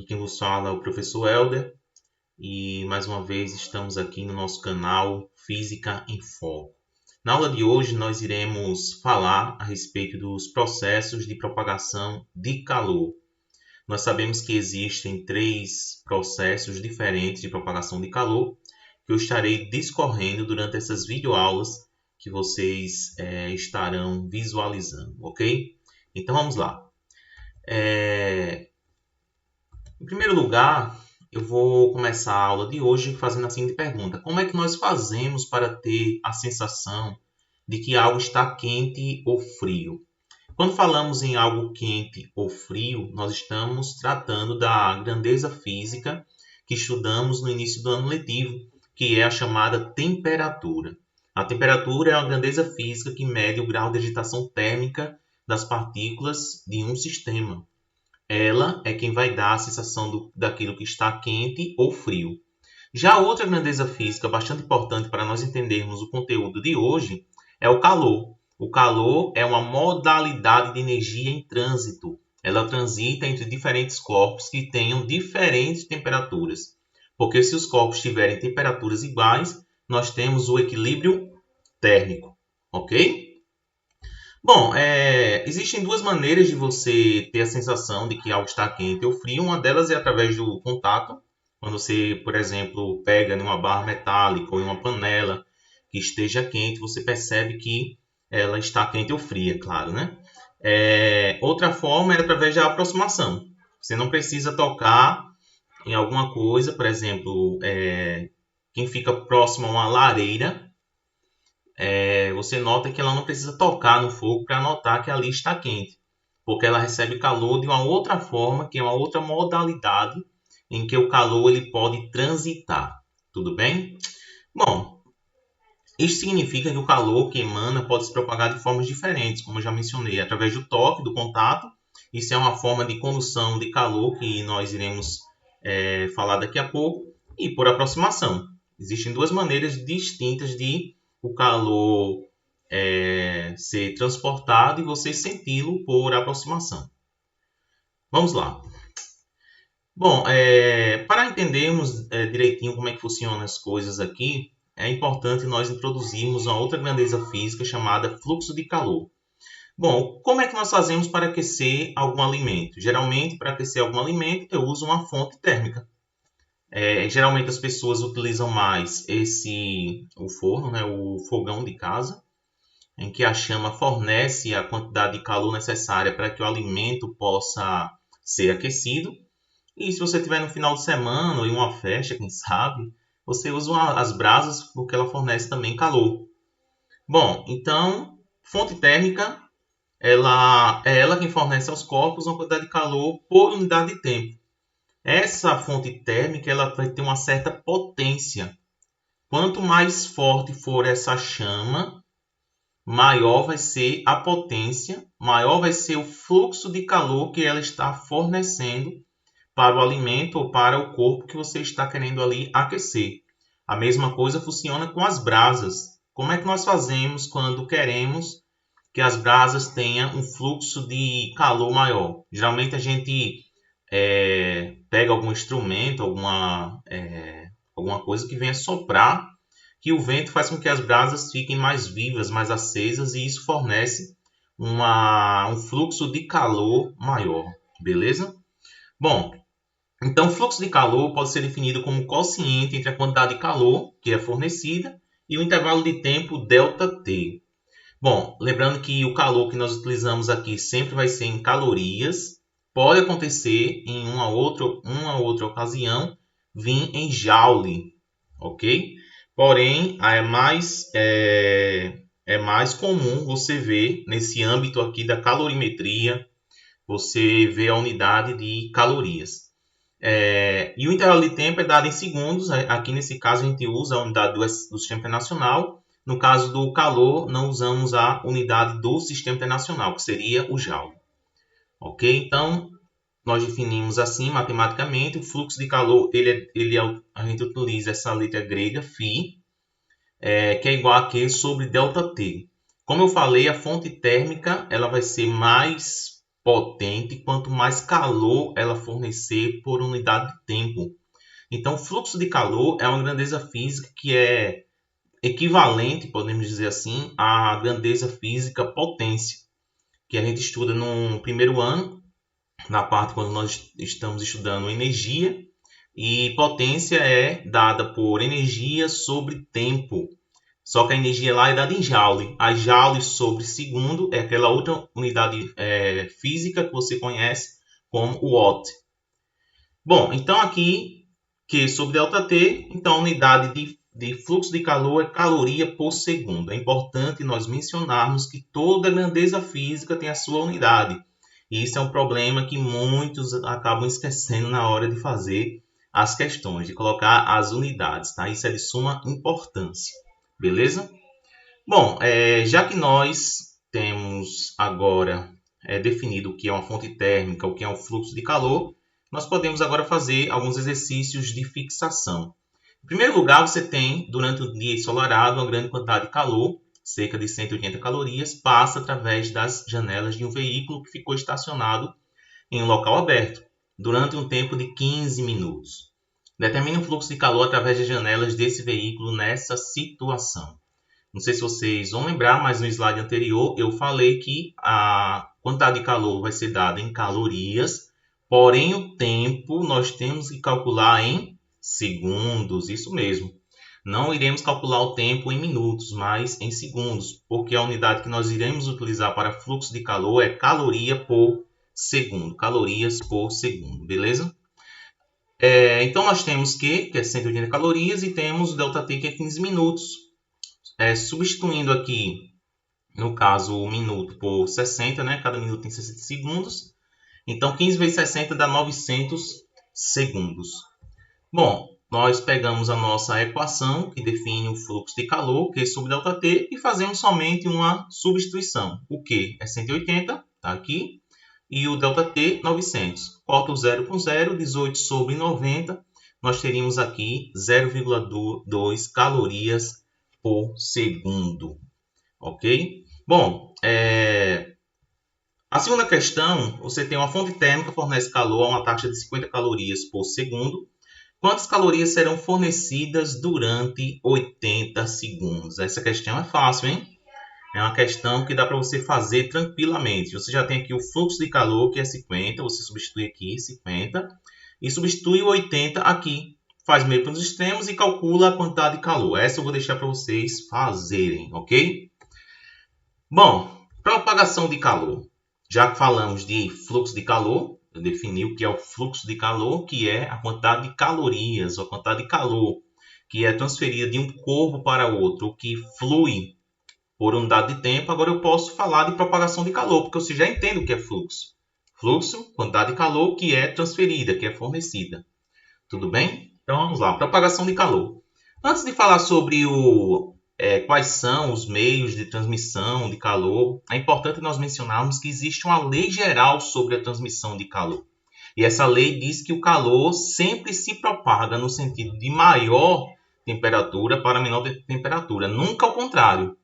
Aqui quem vos fala é o professor Helder e mais uma vez estamos aqui no nosso canal Física em Foco. Na aula de hoje nós iremos falar a respeito dos processos de propagação de calor. Nós sabemos que existem três processos diferentes de propagação de calor que eu estarei discorrendo durante essas videoaulas que vocês estarão visualizando, ok? Então vamos lá. Em primeiro lugar, eu vou começar a aula de hoje fazendo a seguinte pergunta: como é que nós fazemos para ter a sensação de que algo está quente ou frio? Quando falamos em algo quente ou frio, nós estamos tratando da grandeza física que estudamos no início do ano letivo, que é a chamada temperatura. A temperatura é a grandeza física que mede o grau de agitação térmica das partículas de um sistema. Ela é quem vai dar a sensação daquilo que está quente ou frio. Já outra grandeza física bastante importante para nós entendermos o conteúdo de hoje é o calor. O calor é uma modalidade de energia em trânsito. Ela transita entre diferentes corpos que tenham diferentes temperaturas. Porque se os corpos tiverem temperaturas iguais, nós temos o equilíbrio térmico. Ok? Bom, existem duas maneiras de você ter a sensação de que algo está quente ou frio. Uma delas é através do contato. Quando você, por exemplo, pega em uma barra metálica ou em uma panela que esteja quente, você percebe que ela está quente ou fria, claro, né? Outra forma é através da aproximação. Você não precisa tocar em alguma coisa, por exemplo, quem fica próximo a uma lareira, você nota que ela não precisa tocar no fogo para notar que ali está quente, porque ela recebe calor de uma outra forma, que é uma outra modalidade em que o calor ele pode transitar. Tudo bem? Bom, isso significa que o calor que emana pode se propagar de formas diferentes, como eu já mencionei, através do toque, do contato. Isso é uma forma de condução de calor que nós iremos falar daqui a pouco, e por aproximação. Existem duas maneiras distintas de o calor ser transportado e você senti-lo por aproximação. Vamos lá. Bom, para entendermos direitinho como é que funcionam as coisas aqui, é importante nós introduzirmos uma outra grandeza física chamada fluxo de calor. Bom, como é que nós fazemos para aquecer algum alimento? Geralmente, para aquecer algum alimento, eu uso uma fonte térmica. Geralmente as pessoas utilizam mais o forno, né, o fogão de casa, em que a chama fornece a quantidade de calor necessária para que o alimento possa ser aquecido. E se você tiver no final de semana ou em uma festa, quem sabe, você usa as brasas porque ela fornece também calor. Bom, então, fonte térmica, ela quem fornece aos corpos uma quantidade de calor por unidade de tempo. Essa fonte térmica ela vai ter uma certa potência. Quanto mais forte for essa chama, maior vai ser a potência, maior vai ser o fluxo de calor que ela está fornecendo para o alimento ou para o corpo que você está querendo ali aquecer. A mesma coisa funciona com as brasas. Como é que nós fazemos quando queremos que as brasas tenham um fluxo de calor maior? Geralmente a gente pega algum instrumento, alguma coisa que venha soprar, que o vento faz com que as brasas fiquem mais vivas, mais acesas, e isso fornece um fluxo de calor maior, beleza? Bom, então o fluxo de calor pode ser definido como quociente entre a quantidade de calor que é fornecida e o intervalo de tempo ΔT. Bom, lembrando que o calor que nós utilizamos aqui sempre vai ser em calorias. Pode acontecer em uma outra ocasião vir em joule, ok? Porém, é mais comum você ver nesse âmbito aqui da calorimetria, você vê a unidade de calorias. E o intervalo de tempo é dado em segundos. Aqui nesse caso a gente usa a unidade do Sistema Internacional. No caso do calor, não usamos a unidade do Sistema Internacional, que seria o joule. Ok? Então, nós definimos assim, matematicamente, o fluxo de calor, a gente utiliza essa letra grega, φ, que é igual a Q sobre ΔT. Como eu falei, a fonte térmica ela vai ser mais potente quanto mais calor ela fornecer por unidade de tempo. Então, o fluxo de calor é uma grandeza física que é equivalente, podemos dizer assim, à grandeza física potência, que a gente estuda no primeiro ano, na parte quando nós estamos estudando energia, e potência é dada por energia sobre tempo. Só que a energia lá é dada em joule. A joule sobre segundo é aquela outra unidade física que você conhece como watt. Bom, então aqui, que sobre ΔT, então a unidade de fluxo de calor é caloria por segundo. É importante nós mencionarmos que toda grandeza física tem a sua unidade. E isso é um problema que muitos acabam esquecendo na hora de fazer as questões, de colocar as unidades, tá? Isso é de suma importância, beleza? Bom, já que nós temos agora definido o que é uma fonte térmica, o que é um fluxo de calor, nós podemos agora fazer alguns exercícios de fixação. Em primeiro lugar, você tem, durante o dia ensolarado, uma grande quantidade de calor, cerca de 180 calorias, passa através das janelas de um veículo que ficou estacionado em um local aberto, durante um tempo de 15 minutos. Determine o fluxo de calor através das janelas desse veículo nessa situação. Não sei se vocês vão lembrar, mas no slide anterior eu falei que a quantidade de calor vai ser dada em calorias, porém o tempo nós temos que calcular em segundos, isso mesmo. Não iremos calcular o tempo em minutos, mas em segundos, porque a unidade que nós iremos utilizar para fluxo de calor é caloria por segundo, calorias por segundo, beleza? Então nós temos Q, que é 180 calorias, e temos o ΔT, que é 15 minutos. Substituindo aqui, no caso, o minuto por 60, né? Cada minuto tem 60 segundos. Então, 15 vezes 60 dá 900 segundos. Bom, nós pegamos a nossa equação, que define o fluxo de calor, Q sobre ΔT, e fazemos somente uma substituição. O Q é 180, está aqui, e o ΔT, 900. Corta o 0 com 0, 18 sobre 90, nós teríamos aqui 0,2 calorias por segundo, ok? Bom, a segunda questão, você tem uma fonte térmica que fornece calor a uma taxa de 50 calorias por segundo. Quantas calorias serão fornecidas durante 80 segundos? Essa questão é fácil, hein? É uma questão que dá para você fazer tranquilamente. Você já tem aqui o fluxo de calor, que é 50, você substitui aqui 50 e substitui o 80 aqui. Faz meio para os extremos e calcula a quantidade de calor. Essa eu vou deixar para vocês fazerem, ok? Bom, propagação de calor. Já que falamos de fluxo de calor, eu defini o que é o fluxo de calor, que é a quantidade de calorias, ou a quantidade de calor que é transferida de um corpo para outro, o que flui por unidade de tempo. Agora eu posso falar de propagação de calor, porque você já entende o que é fluxo. Fluxo, quantidade de calor que é transferida, que é fornecida. Tudo bem? Então vamos lá, propagação de calor. Antes de falar sobre quais são os meios de transmissão de calor, é importante nós mencionarmos que existe uma lei geral sobre a transmissão de calor. E essa lei diz que o calor sempre se propaga no sentido de maior temperatura para menor temperatura, nunca ao contrário.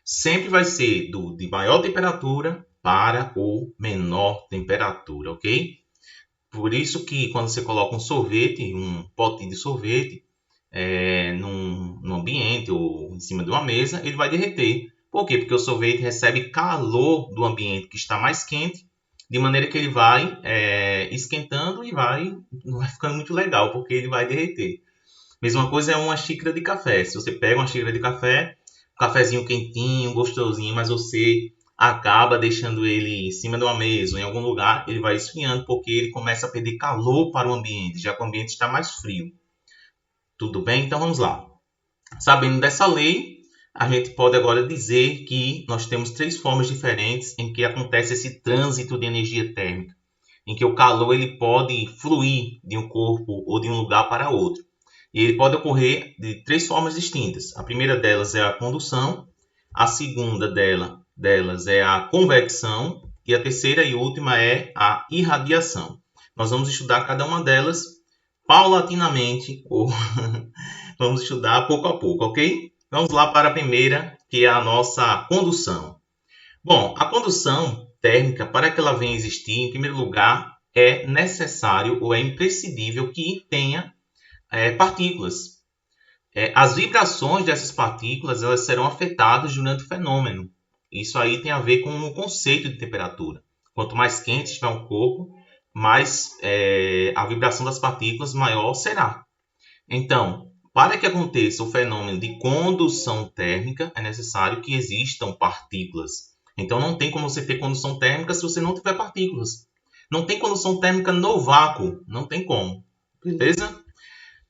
Sempre vai ser de maior temperatura para o menor temperatura, ok? Por isso que quando você coloca um sorvete, um pote de sorvete, num ambiente ou em cima de uma mesa, ele vai derreter. Por quê? Porque o sorvete recebe calor do ambiente que está mais quente, de maneira que ele vai esquentando e não vai ficando muito legal, porque ele vai derreter. Mesma coisa é uma xícara de café. Se você pega uma xícara de café, um cafezinho quentinho, gostosinho, mas você acaba deixando ele em cima de uma mesa ou em algum lugar, ele vai esfriando porque ele começa a perder calor para o ambiente, já que o ambiente está mais frio. Tudo bem? Então vamos lá. Sabendo dessa lei, a gente pode agora dizer que nós temos 3 formas diferentes em que acontece esse trânsito de energia térmica, em que o calor ele pode fluir de um corpo ou de um lugar para outro. E ele pode ocorrer de 3 formas distintas. A primeira delas é a condução, a segunda delas é a convecção e a terceira e última é a irradiação. Nós vamos estudar cada uma delas paulatinamente, ou vamos estudar pouco a pouco, ok? Vamos lá para a primeira, que é a nossa condução. Bom, a condução térmica, para que ela venha a existir, em primeiro lugar, é necessário ou é imprescindível que tenha partículas. As vibrações dessas partículas elas serão afetadas durante o fenômeno. Isso aí tem a ver com o conceito de temperatura. Quanto mais quente estiver um corpo, mais a vibração das partículas maior será. Então, para que aconteça o fenômeno de condução térmica, é necessário que existam partículas. Então, não tem como você ter condução térmica se você não tiver partículas. Não tem condução térmica no vácuo. Não tem como. Beleza?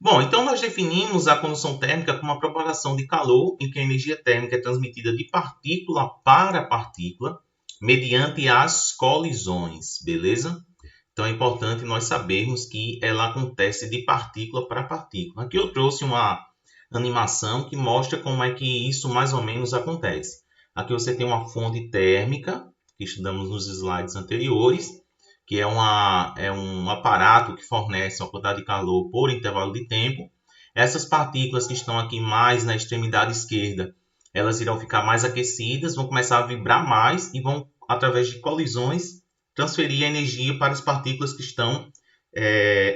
Bom, então nós definimos a condução térmica como a propagação de calor em que a energia térmica é transmitida de partícula para partícula mediante as colisões, beleza? Então é importante nós sabermos que ela acontece de partícula para partícula. Aqui eu trouxe uma animação que mostra como é que isso mais ou menos acontece. Aqui você tem uma fonte térmica, que estudamos nos slides anteriores, que é um aparato que fornece uma quantidade de calor por intervalo de tempo. Essas partículas que estão aqui mais na extremidade esquerda, elas irão ficar mais aquecidas, vão começar a vibrar mais e vão, através de colisões, transferir a energia para as partículas que estão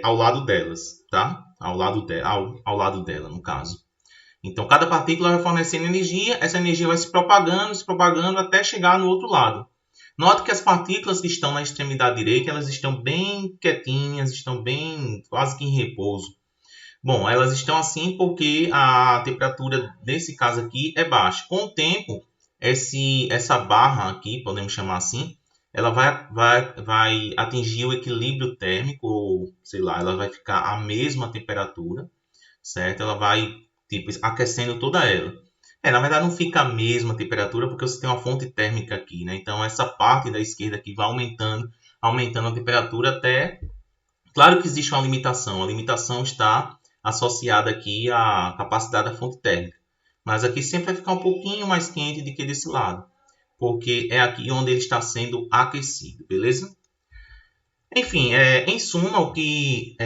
ao lado delas, tá? Ao lado dela, no caso. Então, cada partícula vai fornecendo energia, essa energia vai se propagando até chegar no outro lado. Note que as partículas que estão na extremidade direita, elas estão bem quietinhas, estão bem quase que em repouso. Bom, elas estão assim porque a temperatura, nesse caso aqui, é baixa. Com o tempo, essa barra aqui, podemos chamar assim, ela vai atingir o equilíbrio térmico, ou sei lá, ela vai ficar a mesma temperatura, certo? Ela vai aquecendo toda ela. Na verdade não fica a mesma temperatura porque você tem uma fonte térmica aqui, né? Então essa parte da esquerda aqui vai aumentando a temperatura até... Claro que existe uma limitação. A limitação está associada aqui à capacidade da fonte térmica. Mas aqui sempre vai ficar um pouquinho mais quente do que desse lado, porque é aqui onde ele está sendo aquecido, beleza? Enfim, em suma, o que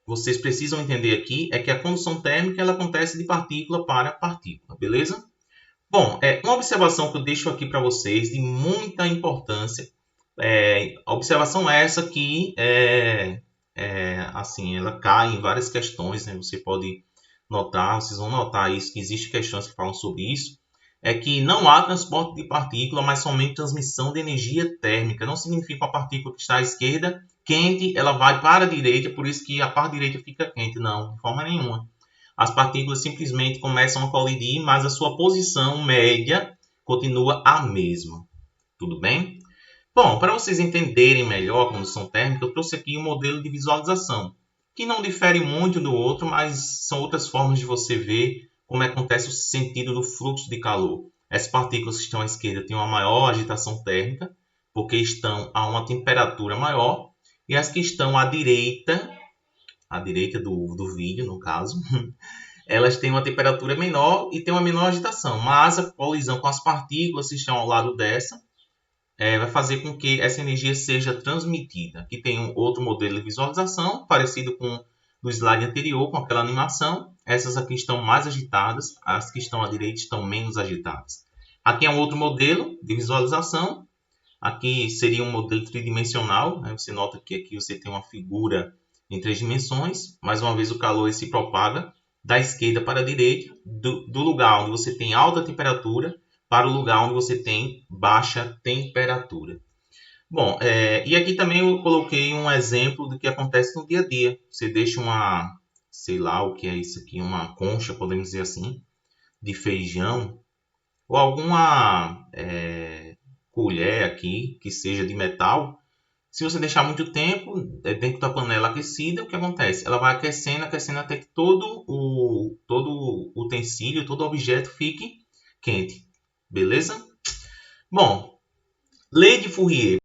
vocês precisam entender aqui é que a condução térmica ela acontece de partícula para partícula, beleza? Bom, uma observação que eu deixo aqui para vocês de muita importância, a observação é essa que assim, ela cai em várias questões, né? Você pode notar, vocês vão notar isso, que existem questões que falam sobre isso, é que não há transporte de partícula, mas somente transmissão de energia térmica. Não significa uma partícula que está à esquerda quente, ela vai para a direita, por isso que a parte direita fica quente. Não, de forma nenhuma. As partículas simplesmente começam a colidir, mas a sua posição média continua a mesma. Tudo bem? Bom, para vocês entenderem melhor a condução térmica, eu trouxe aqui um modelo de visualização, que não difere muito do outro, mas são outras formas de você ver como acontece o sentido do fluxo de calor. As partículas que estão à esquerda têm uma maior agitação térmica, porque estão a uma temperatura maior, e as que estão à direita do vídeo, no caso, elas têm uma temperatura menor e têm uma menor agitação, mas a colisão com as partículas que estão ao lado dessa vai fazer com que essa energia seja transmitida. Aqui tem um outro modelo de visualização, parecido com o slide anterior, com aquela animação. Essas aqui estão mais agitadas, as que estão à direita estão menos agitadas. Aqui é um outro modelo de visualização. Aqui seria um modelo tridimensional, né? Você nota que aqui você tem uma figura em 3 dimensões. Mais uma vez o calor se propaga da esquerda para a direita, do lugar onde você tem alta temperatura para o lugar onde você tem baixa temperatura. Bom, e aqui também eu coloquei um exemplo do que acontece no dia a dia. Você deixa uma, sei lá o que é isso aqui, uma concha, podemos dizer assim, de feijão, ou alguma colher aqui, que seja de metal. Se você deixar muito tempo dentro da panela aquecida, o que acontece? Ela vai aquecendo até que todo o utensílio, todo objeto fique quente. Beleza? Bom, lei de Fourier.